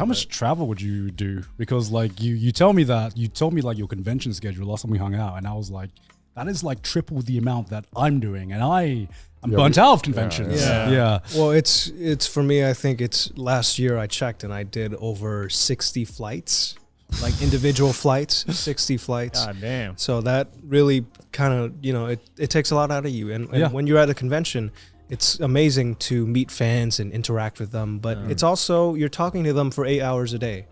much travel would you do? Because like you told me like your convention schedule last time we hung out, and I was like, that is like triple the amount that I'm doing, and I'm burnt out of conventions. Yeah. Well, it's for me. I think it's last year I checked and I did over 60 flights, like individual flights, 60 flights. God damn. So that really kind of, it takes a lot out of you. And when you're at a convention, it's amazing to meet fans and interact with them, but it's also, you're talking to them for 8 hours a day.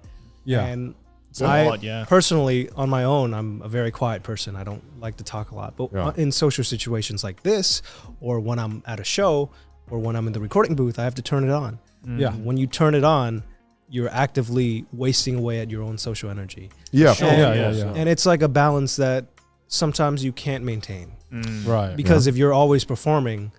Yeah. And I personally, on my own, I'm a very quiet person. I don't like to talk a lot. But in social situations like this, or when I'm at a show, or when I'm in the recording booth, I have to turn it on. Yeah. When you turn it on, you're actively wasting away at your own social energy. Yeah. And it's like a balance that sometimes you can't maintain. Right. Because if you're always performing,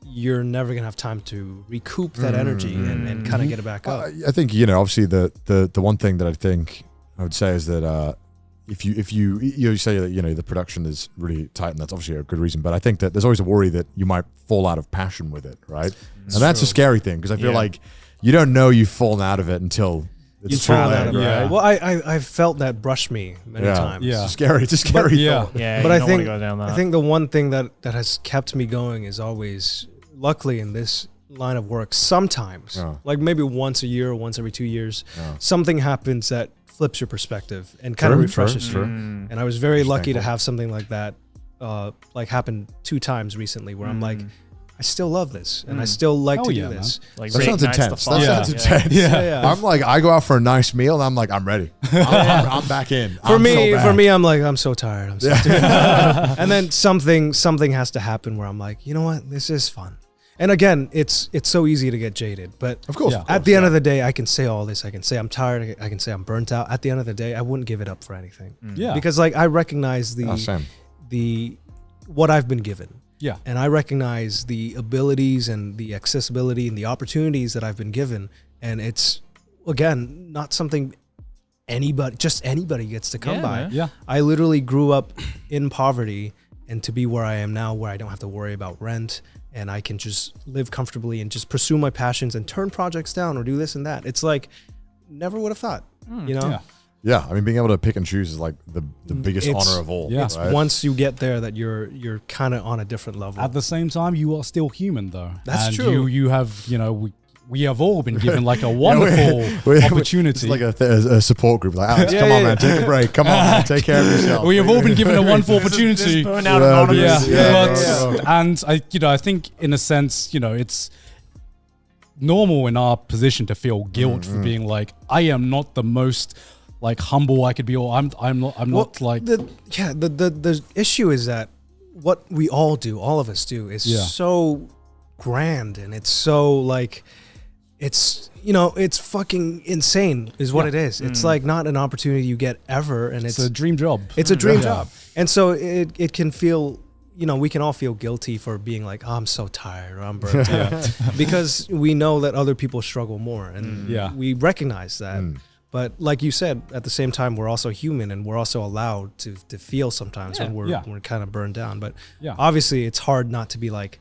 you're never going to have time to recoup that energy and kind of get it back up. I think, obviously the one thing that I would say is that if you say that the production is really tight, and that's obviously a good reason, but I think that there's always a worry that you might fall out of passion with it, right? And that's a scary thing, because I feel like you don't know you've fallen out of it until it's too late, right? Well, I've felt that brush me many times. Yeah, it's scary. It's a scary thought. But I think the one thing that has kept me going is always, luckily in this line of work, sometimes, like maybe once a year or once every 2 years, something happens that flips your perspective and kind of refreshes you. And I was very lucky to have something like that happen 2 times recently, where I'm like, I still love this, and I still like to do this. Like that sounds intense. That sounds intense. Yeah. I'm like, I go out for a nice meal, and I'm like, I'm ready. I'm back in. For me, I'm like, I'm so tired. I'm so tired. And then something has to happen where I'm like, you know what, this is fun. And again, it's so easy to get jaded, but of course, at the end of the day, I can say all this. I can say I'm tired. I can say I'm burnt out. At the end of the day, I wouldn't give it up for anything. Yeah, because like I recognize the what I've been given. Yeah, and I recognize the abilities and the accessibility and the opportunities that I've been given. And it's, again, not something anybody gets to come by. Man. Yeah, I literally grew up in poverty, and to be where I am now, where I don't have to worry about rent, and I can just live comfortably and just pursue my passions and turn projects down or do this and that. It's like, never would have thought, Yeah, I mean, being able to pick and choose is like the biggest honor of all. Yeah, it's once you get there that you're kind of on a different level. At the same time, you are still human, though. That's true. You have, we have all been given like a wonderful opportunity. It's like a support group. Like, Alex, come on, man, take a break. Come on, man, take care of yourself. We have all been given a wonderful opportunity. Burn out anonymous. And I think in a sense, it's normal in our position to feel guilt for being like, I am not the most like humble I could be, or I'm not like the issue is that what we all do, all of us do, is so grand, and it's so like it's fucking insane is what it is. It's like not an opportunity you get ever, and it's a dream job. It's a dream job. And so it can feel, we can all feel guilty for being like, oh, I'm so tired, or I'm burnt out, because we know that other people struggle more, and we recognize that. But like you said, at the same time, we're also human, and we're also allowed to feel sometimes when we're kind of burned down. But obviously, it's hard not to be like,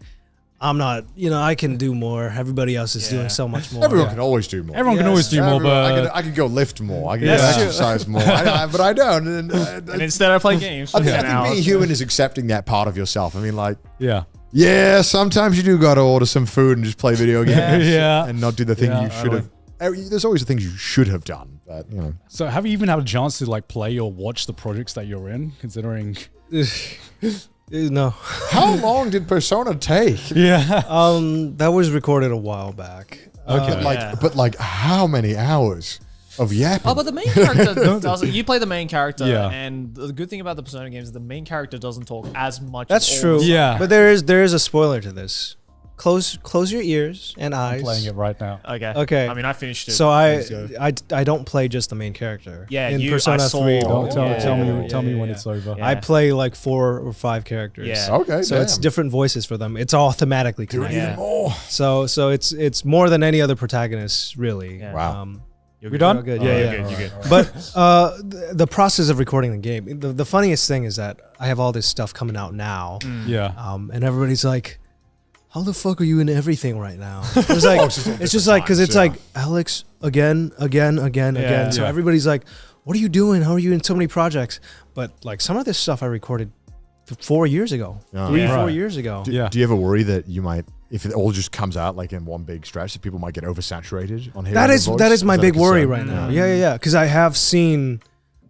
I'm not, I can do more. Everybody else is doing so much more. Everyone can always do more. Everyone can always do more, but I can go lift more. I can exercise more. But I don't. And instead, I play games. I think being human is accepting that part of yourself. I mean, like, yeah, sometimes you do got to order some food and just play video games, and not do the thing you should have. There's always the things you should have done, but So have you even had a chance to like play or watch the projects that you're in, considering? No. How long did Persona take? Yeah. That was recorded a while back. Okay. But how many hours of yapping? Oh, but the main character doesn't. You play the main character, and the good thing about the Persona games is the main character doesn't talk as much. That's true. Yeah. But there is a spoiler to this. Close your ears and eyes. I'm playing it right now. Okay. I mean, I finished it. So I don't play just the main character. Yeah, in Persona 3. Tell me when it's over. I play like 4 or 5 characters. Yeah. Okay. So it's different voices for them. It's all thematically do it connected. even more. So it's more than any other protagonist, really. Yeah. Wow. You're done? Good. You're good. But the process of recording the game, the funniest thing is that I have all this stuff coming out now. Yeah. And everybody's like, how the fuck are you in everything right now? It's like, it's just like, because it's like Aleks again. So everybody's like, what are you doing? How are you in so many projects? But like some of this stuff I recorded 4 years ago, 4 years ago. Do you ever worry that you might, if it all just comes out like in one big stretch, that people might get oversaturated on hearing that is my big worry right now. Mm. Because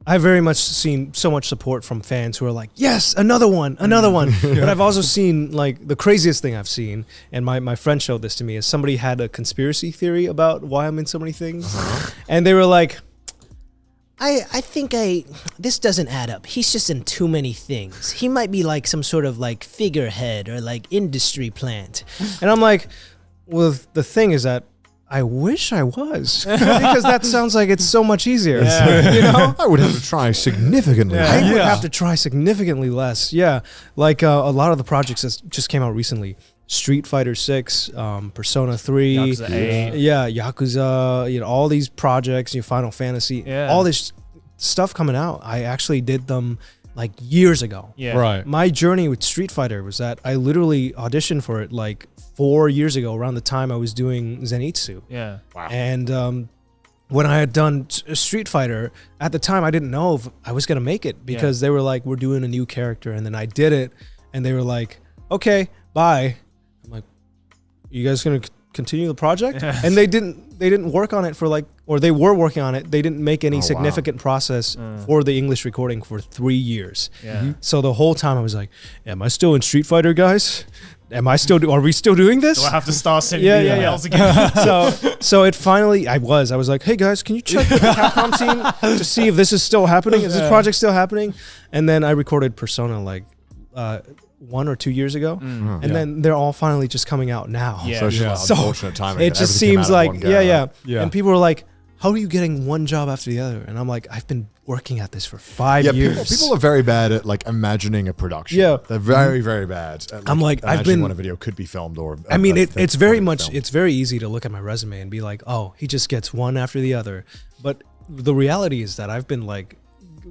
I've very much seen so much support from fans who are like, yes, another one. But I've also seen like the craziest thing I've seen, and my friend showed this to me, is somebody had a conspiracy theory about why I'm in so many things. And they were like, I think this doesn't add up. He's just in too many things. He might be like some sort of like figurehead or like industry plant. And I'm like, well, the thing is that I wish I was, because that sounds like it's so much easier. You know, I would have to try significantly. I would have to try significantly less. Yeah, like a lot of the projects that just came out recently: Street Fighter 6, Persona 3, Yakuza 8. Yakuza. You know, all these projects. Final Fantasy. All this stuff coming out. I actually did them like years ago. Right. My journey with Street Fighter was that I literally auditioned for it like 4 years ago, around the time I was doing Zenitsu. Wow. And when I had done Street Fighter, at the time I didn't know if I was gonna make it, because they were like, we're doing a new character, and then I did it, and they were like, okay, bye. I'm like, you guys gonna continue the project? And they didn't work on it for like, or they were working on it. They didn't make any significant process for the English recording for 3 years. So the whole time I was like, am I still in Street Fighter, guys? Are we still doing this? Do I have to start sending emails again? So it finally, I was like, hey guys, can you check the Capcom team to see if this is still happening? Is this project still happening? And then I recorded Persona like 1 or 2 years ago, and then they're all finally just coming out now. So unfortunate timing. It just seems like, and people are like, how are you getting one job after the other? And I'm like, I've been working at this for 5 years. People are very bad at like imagining a production. They're very, very bad at, I'm like, imagining when a video could be filmed, or I mean, it's very much, it's very easy to look at my resume and be like, oh, he just gets one after the other. But the reality is that I've been like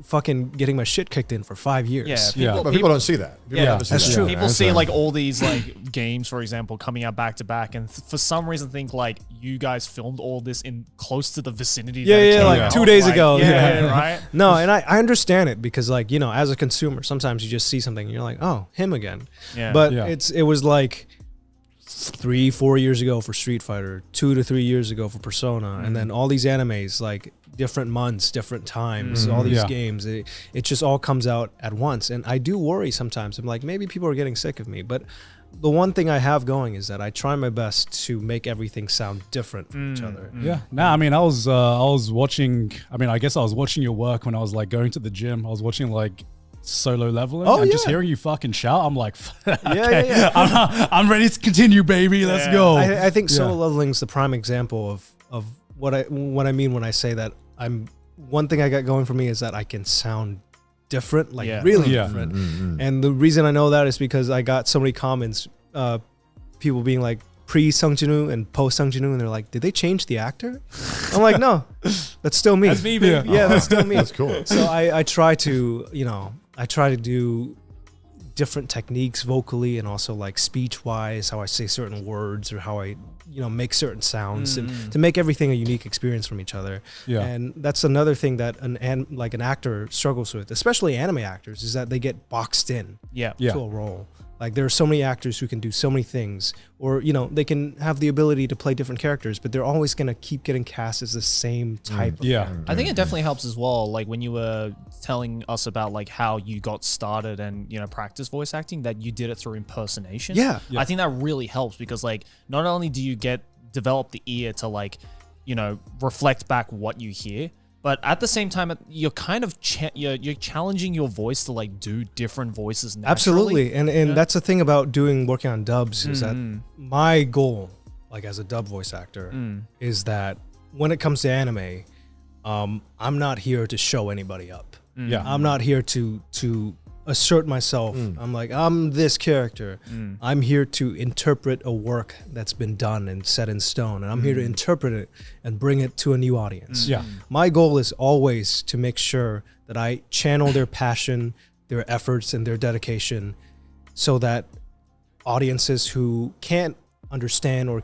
fucking getting my shit kicked in for 5 years. But people don't see that. That's true. People see like all these like games, for example, coming out back to back, and for some reason think like you guys filmed all this in close to the vicinity. Like 2 days ago. Right. No, and I understand it, because like, you know, as a consumer, sometimes you just see something and you're like, oh, him again. But it was like 3-4 years ago for Street Fighter, 2 to 3 years ago for Persona, and then all these animes, like different months, different times, all these games, it just all comes out at once. And I do worry sometimes. I'm like, maybe people are getting sick of me. But the one thing I have going is that I try my best to make everything sound different from each other. I mean, I was watching, I guess I was watching your work when I was like going to the gym. I was watching like Solo Leveling, and just hearing you fucking shout, I'm like, okay, I'm ready to continue, baby. Let's go. I think Solo Leveling is the prime example of what I mean when I say that one thing I got going for me is that I can sound different, like really different. And the reason I know that is because I got so many comments, people being like pre-Sung Jin-woo and post-Sung Jin-woo, and they're like, did they change the actor? I'm like, no, that's still me. That's me, baby. Yeah, that's still me. That's cool. So I try to do different techniques vocally, and also like speech-wise, how I say certain words, or how I make certain sounds, and to make everything a unique experience from each other. And that's another thing that an actor struggles with, especially anime actors, is that they get boxed in to a role. Like there are so many actors who can do so many things, or they can have the ability to play different characters, but they're always gonna keep getting cast as the same type of character. I think it definitely helps as well, like when you were telling us about like how you got started and practice voice acting, that you did it through impersonation. I think that really helps, because like not only do you develop the ear to like reflect back what you hear, but at the same time, you're kind of you're challenging your voice to like do different voices naturally. Absolutely, and that's the thing about working on dubs, is that my goal, like as a dub voice actor, is that when it comes to anime, I'm not here to show anybody up. I'm not here to assert myself. I'm like, I'm this character. I'm here to interpret a work that's been done and set in stone, and I'm here to interpret it and bring it to a new audience. My goal is always to make sure that I channel their passion, their efforts, and their dedication, so that audiences who can't understand or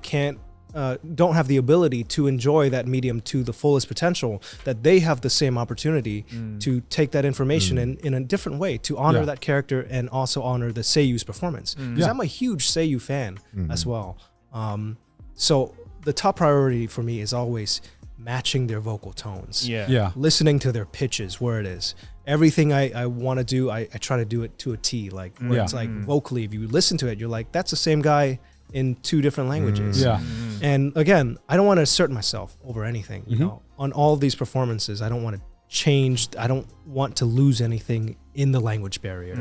don't have the ability to enjoy that medium to the fullest potential, that they have the same opportunity to take that information in a different way, to honor that character and also honor the seiyu's performance. Because I'm a huge seiyu fan as well. So the top priority for me is always matching their vocal tones. Listening to their pitches, where it is. Everything I want to do, I try to do it to a T. Like where it's like vocally, if you listen to it, you're like, that's the same guy in 2 different languages. And again, I don't want to assert myself over anything. You know, on all of these performances, I don't want to change. I don't want to lose anything in the language barrier.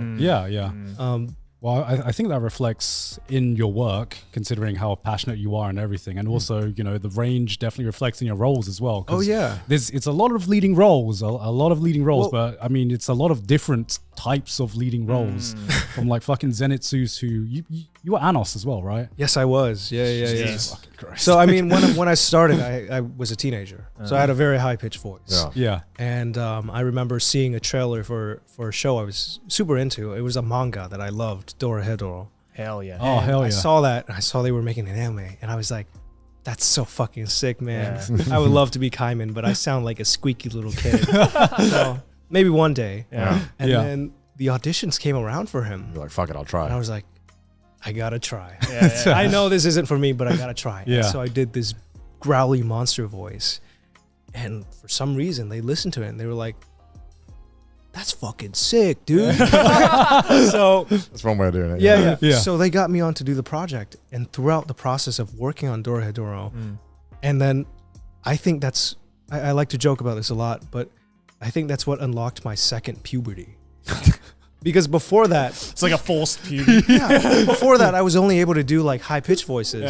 Well, I think that reflects in your work, considering how passionate you are and everything. And also, you know, the range definitely reflects in your roles as well. Oh, yeah. It's a lot of leading roles, a lot of leading roles, but I mean, it's a lot of different types of leading roles from like fucking Zenitsu's who you were Anos as well, right? Yes, I was. Yeah. Jesus fucking Christ. So, I mean, when I started, I was a teenager. So I had a very high pitched voice. And I remember seeing a trailer for a show I was super into. It was a manga that I loved, Dorohedoro. Hell yeah. Oh, hell yeah. I saw that. I saw they were making an anime. And I was like, that's so fucking sick, man. I would love to be Kaiman, but I sound like a squeaky little kid. So maybe one day. And then the auditions came around for him. You're like, fuck it, I'll try. And I was like, I gotta try. I know this isn't for me, but I gotta try. And so I did this growly monster voice. And for some reason, they listened to it and they were like, that's fucking sick, dude. So that's one way of doing it. Yeah. So they got me on to do the project. And throughout the process of working on Dorohedoro, and then I think that's, I like to joke about this a lot, but I think that's what unlocked my second puberty. Because before that, it's like a forced puberty. Before that, I was only able to do like high pitched voices.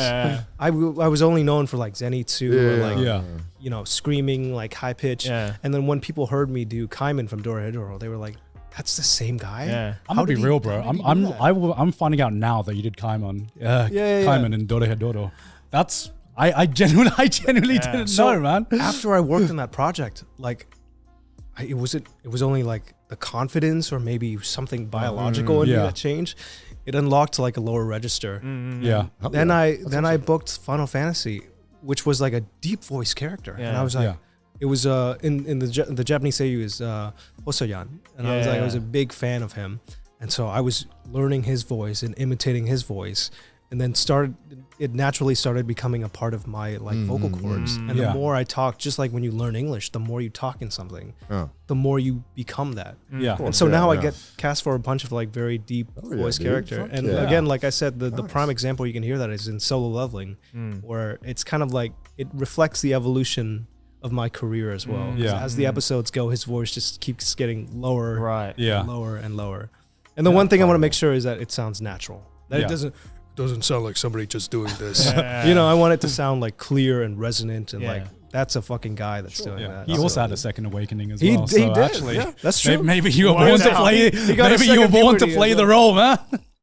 I was only known for like Zenitsu or like you know, screaming like high pitch. And then when people heard me do Kaiman from Dorohedoro, they were like, "That's the same guy." I'm gonna be real, bro. I'm finding out now that you did Kaiman. Kaiman in Dorohedoro. That's I genuinely didn't know, man. After I worked on that project, like it was only like the confidence or maybe something biological in me that changed. It unlocked like a lower register. Then I booked Final Fantasy, which was like a deep voice character, and I was like, it was in the Japanese seiyuu is Hosoyan, and I was a big fan of him, and so I was learning his voice and imitating his voice, and then it naturally started becoming a part of my like vocal cords. And the more I talk, just like when you learn English, the more you talk in something, the more you become that. And so now I get cast for a bunch of like very deep voice character. And again, like I said, the prime example you can hear that is in Solo Leveling, where it's kind of like, it reflects the evolution of my career as well. As the episodes go, his voice just keeps getting lower, lower and lower. And the one thing I want to make sure is that it sounds natural. That it doesn't sound like somebody just doing this. You know, I want it to sound like clear and resonant and like, that's a fucking guy that's doing that. He also had a second awakening as well. He did. Actually, that's true. Maybe you were born to play. Maybe you were born to play the role, man.